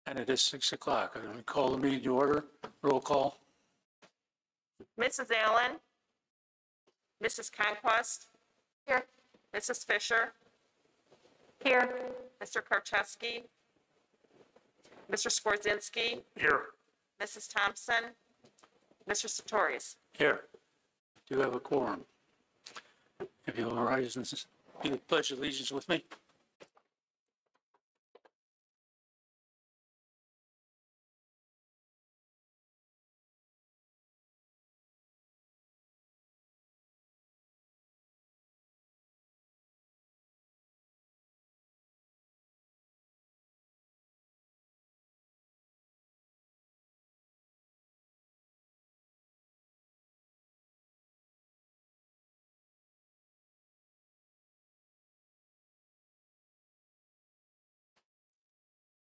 And it is 6 o'clock. I'm going to call the meeting to order. Roll call. Mrs. Allen. Mrs. Conquest. Here. Mrs. Fisher. Here. Mr. Karczewski. Mr. Skorzynski. Here. Mrs. Thompson. Mr. Sartorius. Here. Do you have a quorum? If you'll rise and do the pledge of allegiance with me.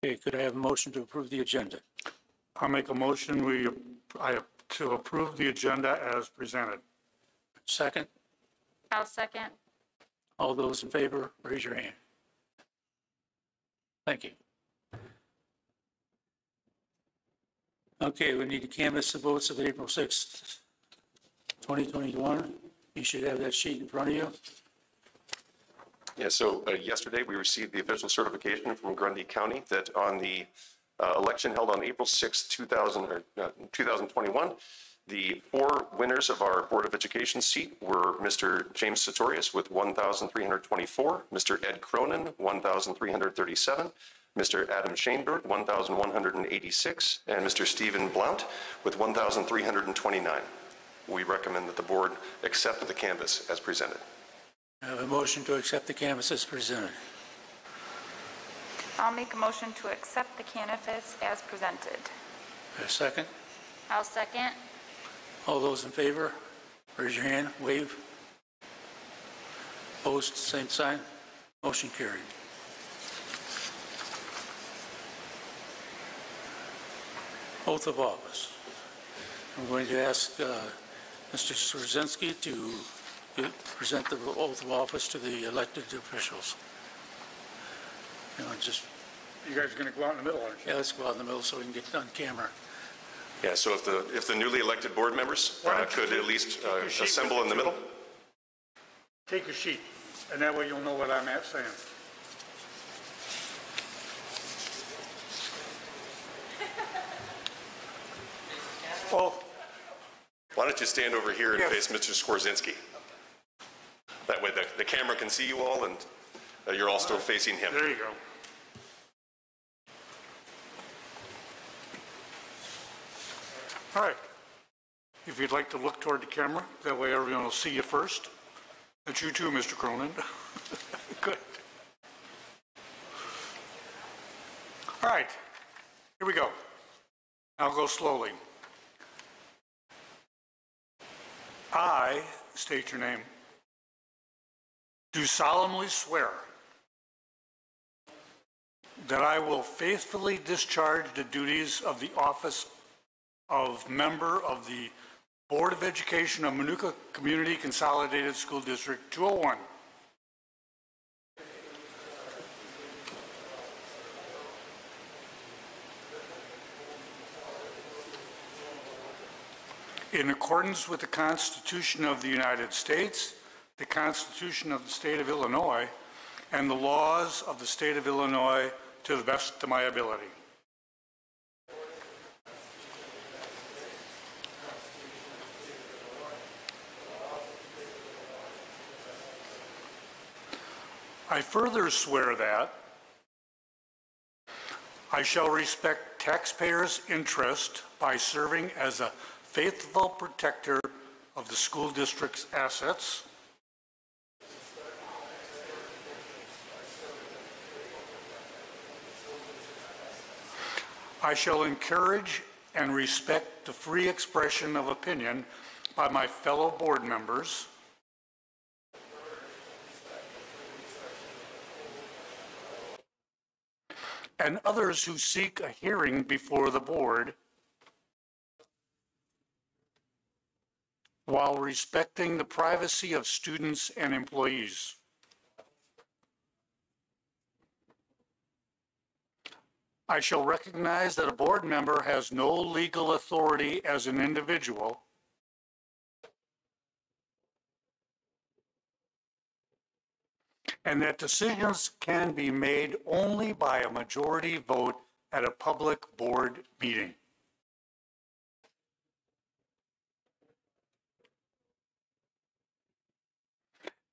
Okay, could I have a motion to approve the agenda? I'll make a motion to approve the agenda as presented. Second? I'll second. All those in favor, raise your hand. Thank you. Okay, we need to canvass the votes of April 6th, 2021. You should have that sheet in front of you. Yeah, so yesterday we received the official certification from Grundy County that on the election held on April 6, 2021, the 4 winners of our Board of Education seat were Mr. James Sartorius with 1,324, Mr. Ed Cronin, 1,337, Mr. Adam Shaneberg, 1,186, and Mr. Stephen Blount with 1,329. We recommend that the board accept the canvass as presented. I have a motion to accept the canvass as presented. I'll make a motion to accept the canvass as presented. A second? I'll second. All those in favor, raise your hand, wave. Opposed, same sign. Motion carried. Oath of office. I'm going to ask Mr. Skorzynski to present the oath of office to the elected officials. You know, just. You guys are going to go out in the middle, aren't you? Yeah, let's go out in the middle so we can get on camera. Yeah, so if the newly elected board members could at least assemble in the middle. Take your sheet, and that way you'll know what I'm saying. Oh. Why don't you stand over here and face Mr. Skorzynski? That way the camera can see you all and you're all still facing him. There you go. All right. If you'd like to look toward the camera, that way everyone will see you first. That's you too, Mr. Cronin. Good. All right. Here we go. I'll go slowly. I, state your name, do solemnly swear that I will faithfully discharge the duties of the office of member of the Board of Education of Minooka Community Consolidated School District 201. In accordance with the Constitution of the United States, the Constitution of the State of Illinois, and the laws of the State of Illinois to the best of my ability. I further swear that I shall respect taxpayers' interest by serving as a faithful protector of the school district's assets. I shall encourage and respect the free expression of opinion by my fellow board members. And others who seek a hearing before the board, while respecting the privacy of students and employees. I shall recognize that a board member has no legal authority as an individual and that decisions can be made only by a majority vote at a public board meeting.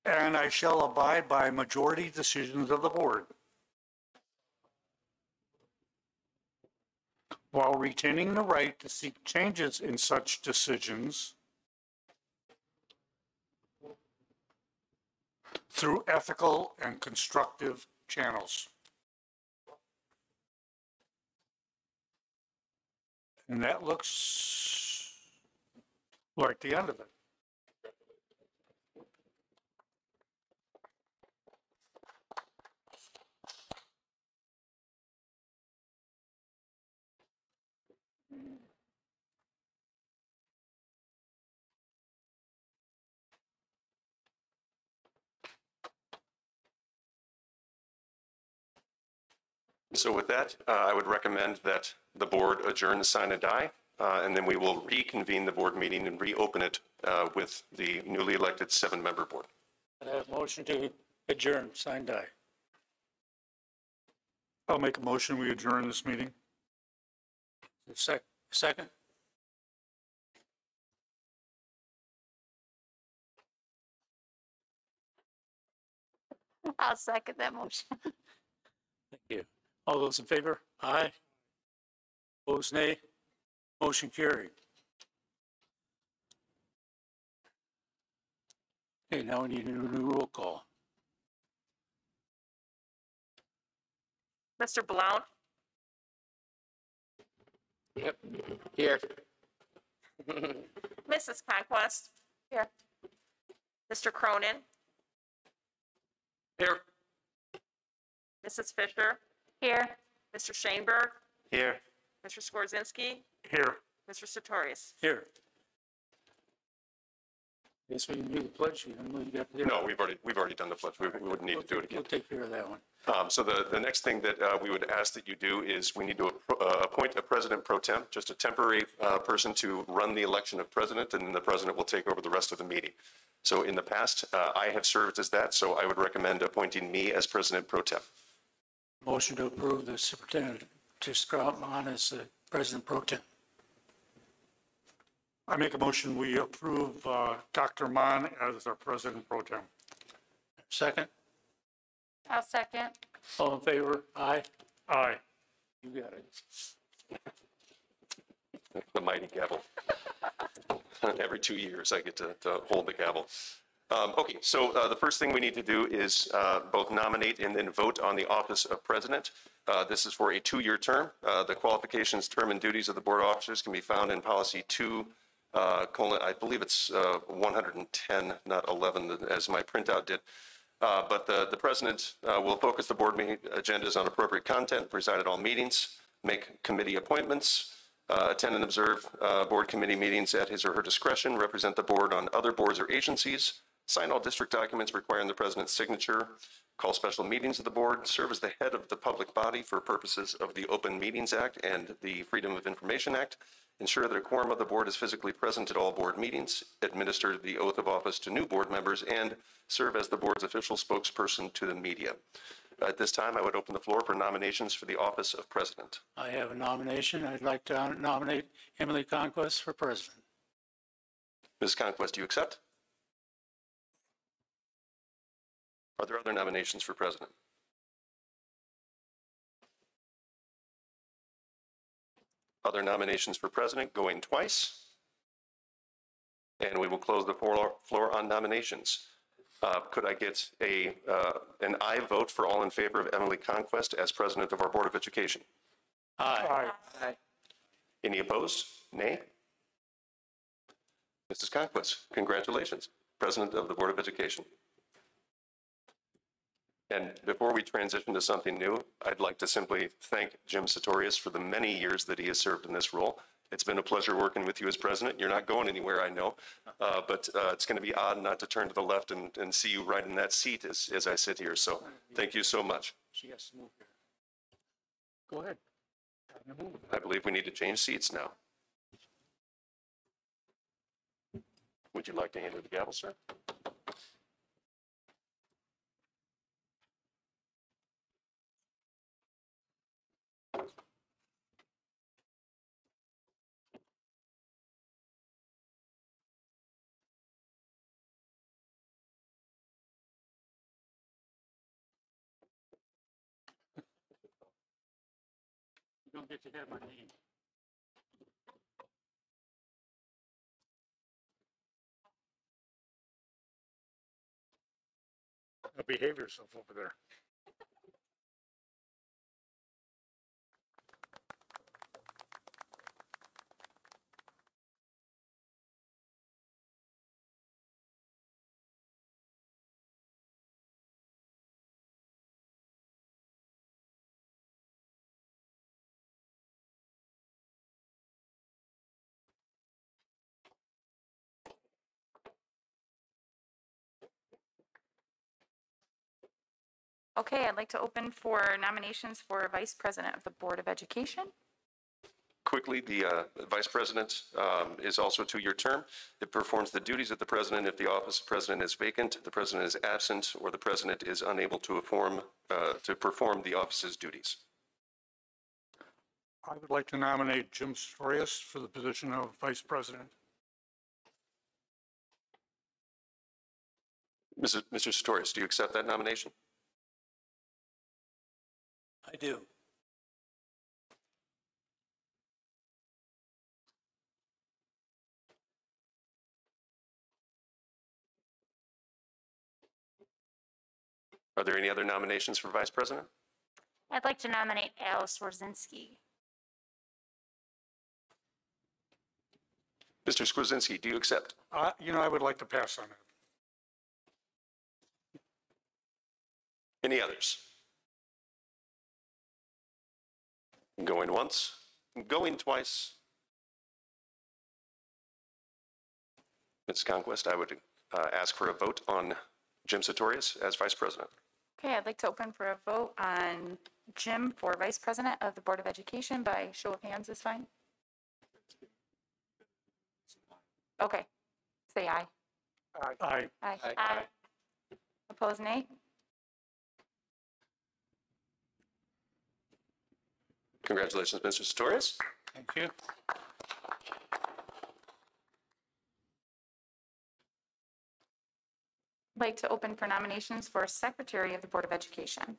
And I shall abide by majority decisions of the board, while retaining the right to seek changes in such decisions through ethical and constructive channels. And that looks like the end of it. So with that, I would recommend that the board adjourn, sign, and die, and then we will reconvene the board meeting and reopen it with the newly elected 7-member board. I have a motion to adjourn, sign, die. I'll make a motion, we adjourn this meeting. Second? I'll second that motion. Thank you. All those in favor? Aye. Opposed, nay. Motion carried. Okay, now we need a new roll call. Mr. Blount, Yep, here. Mrs. Conquest. Here. Mr. Cronin, Here. Mrs. Fisher, Here. Mr. Shaneberg, Here. Mr. Skorzynski, Here. Mr. Sartorius. Here. Guess we can do the pledge. We got there. No, we've already done the pledge. We wouldn't need to do it again. We'll take care of that one. So the next thing that we would ask that you do is we need to appoint a president pro tem, just a temporary person to run the election of president, and then the president will take over the rest of the meeting. So in the past, I have served as that, so I would recommend appointing me as president pro tem. Motion to approve the superintendent to Scott on as the president pro tem. I make a motion, we approve Dr. Mon as our president pro tem. Second? I'll second. All in favor? Aye. Aye. You got it. The mighty gavel. Every 2 years, I get to hold the gavel. Okay, so the first thing we need to do is both nominate and then vote on the office of president. This is for a 2-year term. The qualifications, term, and duties of the board officers can be found in policy 2, I believe it's 110, not 11, as my printout did. But the president will focus the board meeting agendas on appropriate content, preside at all meetings, make committee appointments, attend and observe board committee meetings at his or her discretion, represent the board on other boards or agencies, sign all district documents requiring the president's signature, call special meetings of the board, serve as the head of the public body for purposes of the Open Meetings Act and the Freedom of Information Act, ensure that a quorum of the board is physically present at all board meetings, administer the oath of office to new board members, and serve as the board's official spokesperson to the media. At this time, I would open the floor for nominations for the office of president. I have a nomination. I'd like to nominate Emily Conquest for president. Ms. Conquest, do you accept? Are there other nominations for president? Other nominations for president going twice? And we will close the floor on nominations. Could I get an aye vote for all in favor of Emily Conquest as president of our Board of Education? Aye. Aye. Any opposed? Nay? Mrs. Conquest, congratulations, president of the Board of Education. And before we transition to something new, I'd like to simply thank Jim Sartorius for the many years that he has served in this role. It's been a pleasure working with you as president. You're not going anywhere, I know, but it's going to be odd not to turn to the left and see you right in that seat as I sit here. So thank you so much. She has to move here. Go ahead. I believe we need to change seats now. Would you like to hand her the gavel, sir? You don't get to have my name. Now behave yourself over there. Okay, I'd like to open for nominations for Vice President of the Board of Education. Quickly, the vice president is also a two-year term. It performs the duties of the president if the office of president is vacant, the president is absent, or the president is unable to perform the office's duties. I would like to nominate Jim Sartorius for the position of Vice President. Mr. Sartorius, do you accept that nomination? I do. Are there any other nominations for vice president? I'd like to nominate Al Swarzinski. Mr. Skwarczynski, do you accept? I would like to pass on it. Any others? Going once, going twice. Ms. Conquest, I would ask for a vote on Jim Sartorius as vice president. Okay, I'd like to open for a vote on Jim for Vice President of the Board of Education. By show of hands is fine. Okay, say aye. Aye. Aye. Aye. Opposed, nay? Congratulations, Mr. Sartorius. Thank you. I'd like to open for nominations for Secretary of the Board of Education.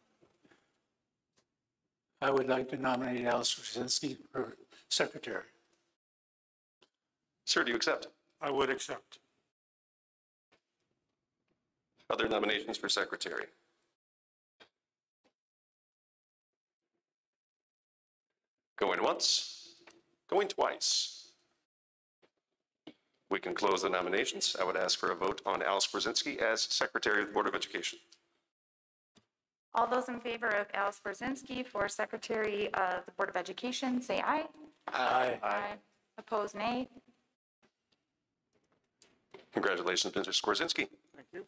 I would like to nominate Alice Rosinski for secretary. Sir, do you accept? I would accept. Other nominations for secretary? Going once, going twice. We can close the nominations. I would ask for a vote on Alice Brzezinski as Secretary of the Board of Education. All those in favor of Alice Brzezinski for Secretary of the Board of Education, say aye. Aye. Aye. Opposed, nay? Congratulations, Mr. Skwarczynski. Thank you.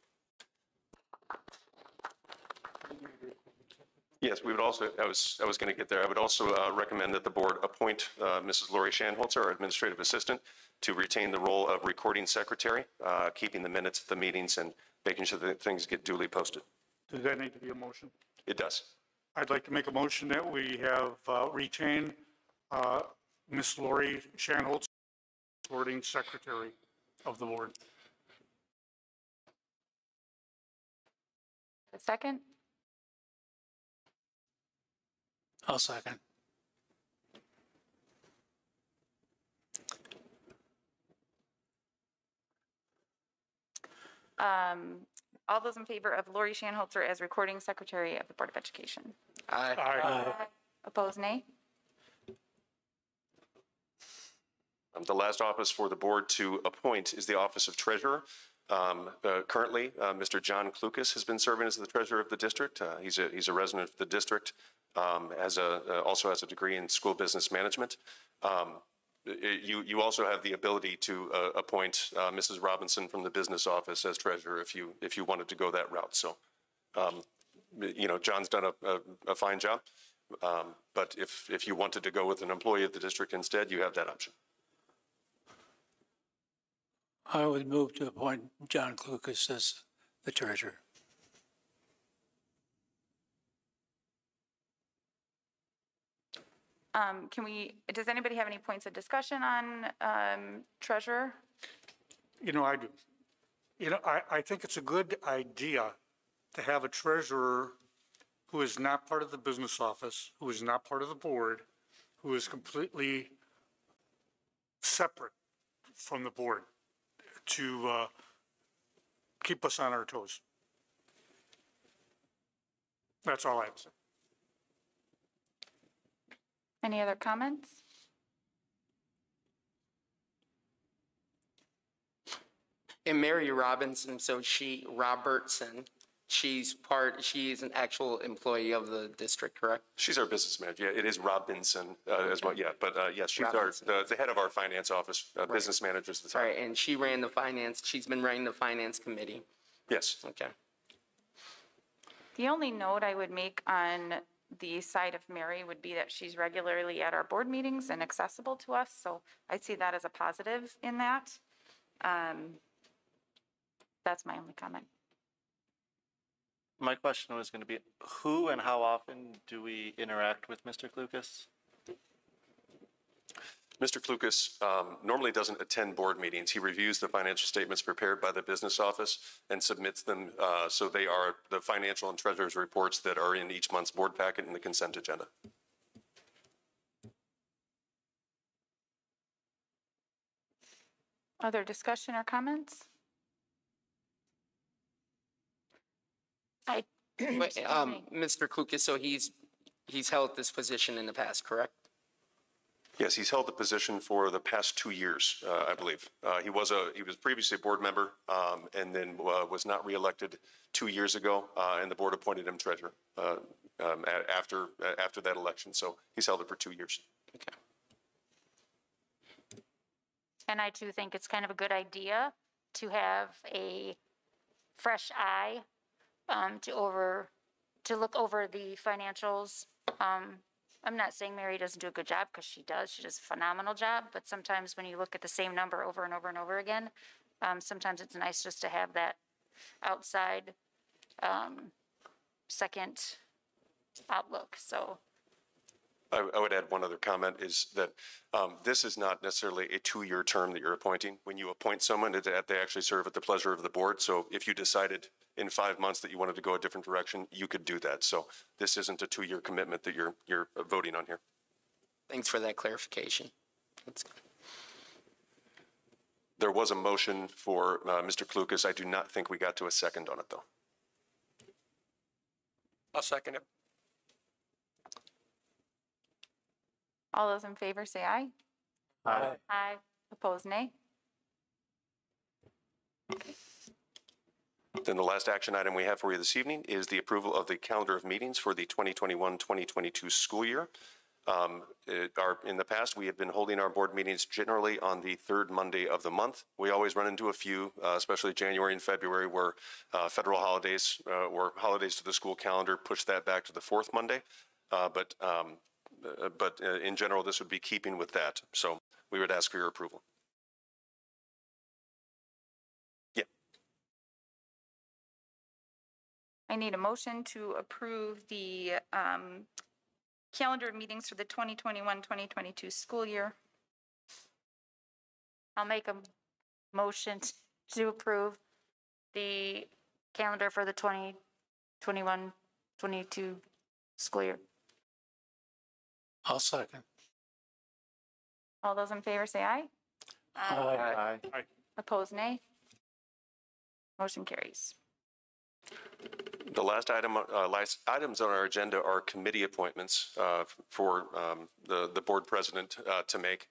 Yes, we would also, I was going to get there. I would also recommend that the board appoint Mrs. Lori Shanholzer, our administrative assistant, to retain the role of recording secretary, keeping the minutes of the meetings and making sure that things get duly posted. Does that need to be a motion? It does. I'd like to make a motion that we have retain Ms. Lori Shanholz, recording secretary of the board. A second? I'll second. All those in favor of Lori Shanholzer as recording secretary of the Board of Education? Aye. Aye. Opposed, nay? The last office for the board to appoint is the office of treasurer. Currently, Mr. John Klukas has been serving as the treasurer of the district. He's a resident of the district, also has a degree in school business management. You also have the ability to appoint Mrs. Robinson from the business office as treasurer if you wanted to go that route. So, John's done a fine job. But if you wanted to go with an employee of the district instead, you have that option. I would move to appoint John Clucas as the treasurer. Does anybody have any points of discussion on treasurer? I do. I think it's a good idea to have a treasurer who is not part of the business office, who is not part of the board, who is completely separate from the board to keep us on our toes. That's all I have to say. Any other comments? And Mary Robertson, she's an actual employee of the district, correct? She's our business manager. Yeah, it is Robinson as well. Yeah, but yes, she's Robinson. the head of our finance office, business manager at the All time. right, and she's been running the finance committee. Yes. Okay. The only note I would make on the side of Mary would be that she's regularly at our board meetings and accessible to us, so I see that as a positive in that. That's my only comment. My question was going to be, who and how often do we interact with Mr. Clucas? Mr. Clucas normally doesn't attend board meetings. He reviews the financial statements prepared by the business office and submits them. So they are the financial and treasurer's reports that are in each month's board packet and the consent agenda. Other discussion or comments? Mr. Klukas, so he's held this position in the past, correct? Yes, he's held the position for the past 2 years, I believe. He was previously a board member and then was not reelected 2 years ago, and the board appointed him treasurer after that election. So he's held it for 2 years. Okay. And I too think it's kind of a good idea to have a fresh eye to look over the financials. I'm not saying Mary doesn't do a good job, because she does. She does a phenomenal job. But sometimes when you look at the same number over and over and over again, sometimes it's nice just to have that outside second outlook. So I would add one other comment is that this is not necessarily a 2-year term that you're appointing. When you appoint someone, they actually serve at the pleasure of the board. So if you decided in 5 months that you wanted to go a different direction, you could do that. So this isn't a 2-year commitment that you're voting on here. Thanks for that clarification. There was a motion for Mr. Clucas. I do not think we got to a second on it, though. I'll second it. All those in favor say aye. Aye. I Opposed, nay. Then the last action item we have for you this evening is the approval of the calendar of meetings for the 2021-2022 school year. In the past, we have been holding our board meetings generally on the third Monday of the month. We always run into a few, especially January and February, where federal holidays or holidays to the school calendar push that back to the fourth Monday. But in general, this would be keeping with that. So we would ask for your approval. Yeah. I need a motion to approve the calendar of meetings for the 2021-2022 school year. I'll make a motion to approve the calendar for the 2021-22 school year. I'll second. All those in favor say aye. Aye. Opposed, nay. Motion carries. The last items on our agenda are committee appointments for the board president to make.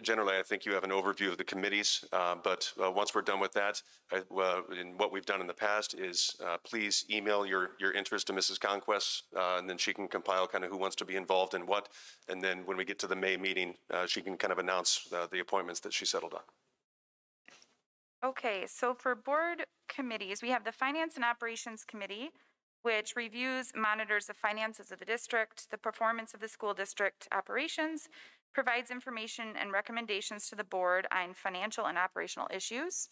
Generally, I think you have an overview of the committees, but once we're done with that, and what we've done in the past is please email your interest to Mrs. Conquest, and then she can compile kind of who wants to be involved in what. And then when we get to the May meeting, she can kind of announce the appointments that she settled on. Okay, so for board committees, we have the Finance and Operations Committee, which reviews, monitors the finances of the district, the performance of the school district operations, provides information and recommendations to the board on financial and operational issues.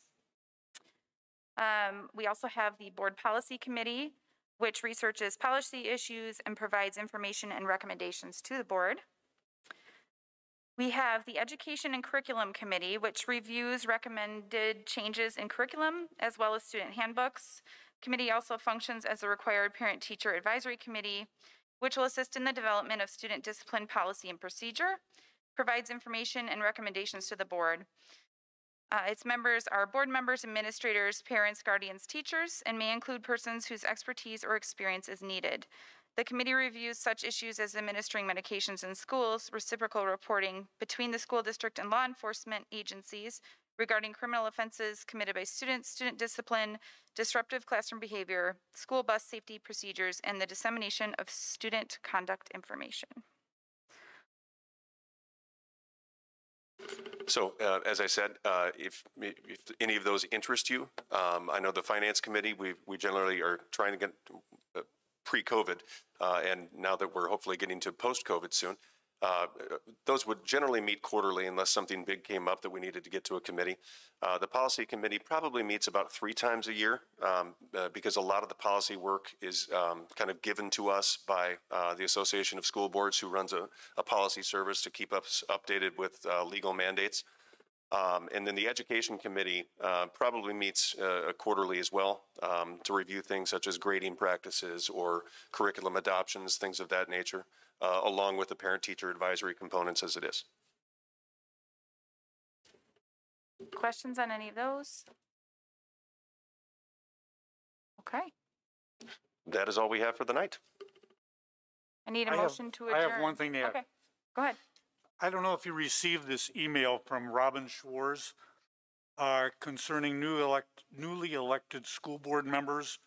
We also have the Board Policy Committee, which researches policy issues and provides information and recommendations to the board. We have the Education and Curriculum Committee, which reviews recommended changes in curriculum as well as student handbooks. Committee also functions as a required parent-teacher advisory committee, which will assist in the development of student discipline policy and procedure, provides information and recommendations to the board. Its members are board members, administrators, parents, guardians, teachers, and may include persons whose expertise or experience is needed. The committee reviews such issues as administering medications in schools, reciprocal reporting between the school district and law enforcement agencies regarding criminal offenses committed by students, student discipline, disruptive classroom behavior, school bus safety procedures, and the dissemination of student conduct information. So, as I said, if any of those interest you, I know the Finance Committee, we generally are trying to get pre-COVID, and now that we're hopefully getting to post-COVID soon, those would generally meet quarterly unless something big came up that we needed to get to a committee. The Policy Committee probably meets about 3 times a year because a lot of the policy work is kind of given to us by the Association of School Boards, who runs a policy service to keep us updated with legal mandates. And then the Education Committee probably meets quarterly as well to review things such as grading practices or curriculum adoptions, things of that nature, along with the parent-teacher advisory components as it is. Questions on any of those? Okay. That is all we have for the night. I need a motion to adjourn. I have one thing to add. Okay, go ahead. I don't know if you received this email from Robin Schwartz concerning newly elected school board members,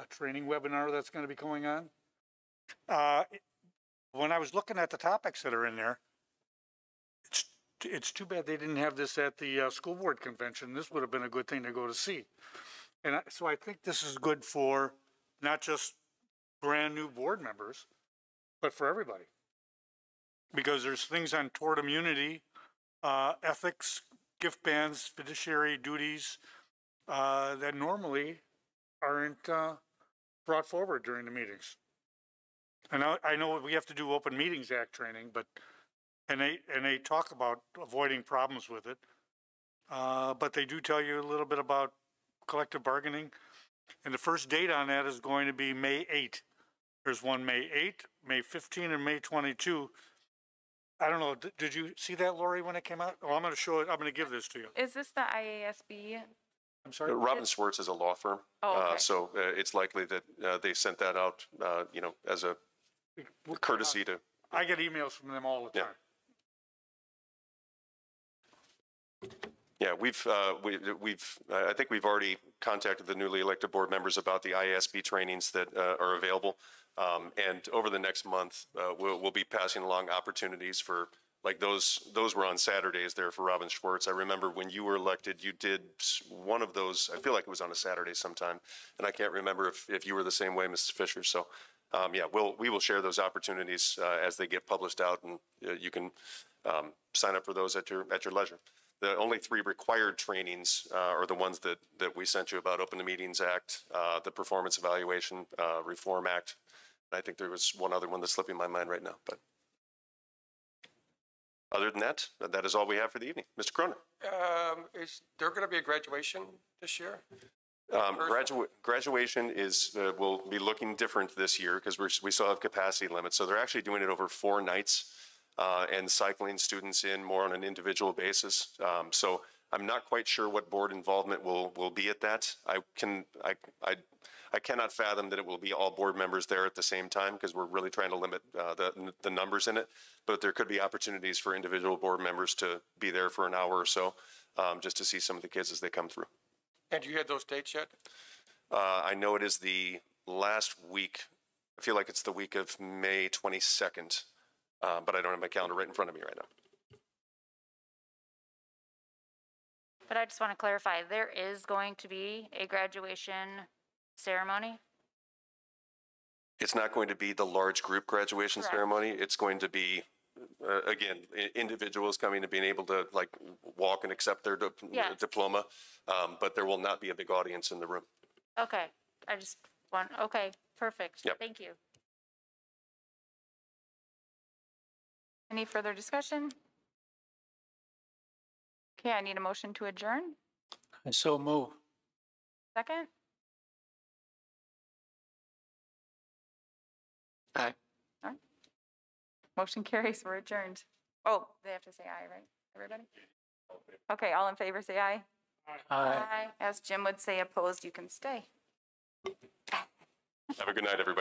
a training webinar that's going to be going on. When I was looking at the topics that are in there, it's too bad they didn't have this at the school board convention. This would have been a good thing to go to see. And so I think this is good for not just brand new board members, but for everybody. Because there's things on tort immunity, ethics, gift bans, fiduciary duties that normally aren't brought forward during the meetings. And I know we have to do Open Meetings Act training, but and they talk about avoiding problems with it. But they do tell you a little bit about collective bargaining, and the first date on that is going to be May 8th. There's one May 8th, May 15, and May 22. I don't know. Did you see that, Lori, when it came out? Oh, I'm going to show it. I'm going to give this to you. Is this the IASB? I'm sorry. Robin Schwartz is a law firm, so it's likely that they sent that out, as a courtesy to. I get emails from them all the time. Yeah, I think we've already contacted the newly elected board members about the IASB trainings that are available. And over the next month, we'll be passing along opportunities for, like those were on Saturdays there for Robin Schwartz. I remember when you were elected, you did one of those, I feel like it was on a Saturday sometime. And I can't remember if you were the same way, Mrs. Fisher. So, we will share those opportunities as they get published out, and you can sign up for those at your leisure. The only 3 required trainings are the ones that we sent you about: Open Meetings Act, the Performance Evaluation Reform Act. I think there was one other one that's slipping my mind right now. But other than that, that is all we have for the evening. Mr. Cronin. Is there going to be a graduation this year? Graduation will be looking different this year because we still have capacity limits. So they're actually doing it over 4 nights. And cycling students in more on an individual basis. So I'm not quite sure what board involvement will be at that. I cannot fathom that it will be all board members there at the same time because we're really trying to limit the numbers in it. But there could be opportunities for individual board members to be there for an hour or so just to see some of the kids as they come through. And do you have those dates yet? I know it is the last week. I feel like it's the week of May 22nd. But I don't have my calendar right in front of me right now. But I just want to clarify, there is going to be a graduation ceremony? It's not going to be the large group graduation Correct. ceremony. It's going to be, again, individuals coming and being able to like walk and accept their Yes. diploma. But there will not be a big audience in the room. Okay, I just want, okay, perfect. Yep. Thank you. Any further discussion? Okay, I need a motion to adjourn. I so move. Second? Aye. Motion carries, we're adjourned. Oh, they have to say aye, right, everybody? Okay, all in favor, say aye. Aye. As Jim would say, opposed, you can stay. Have a good night, everybody.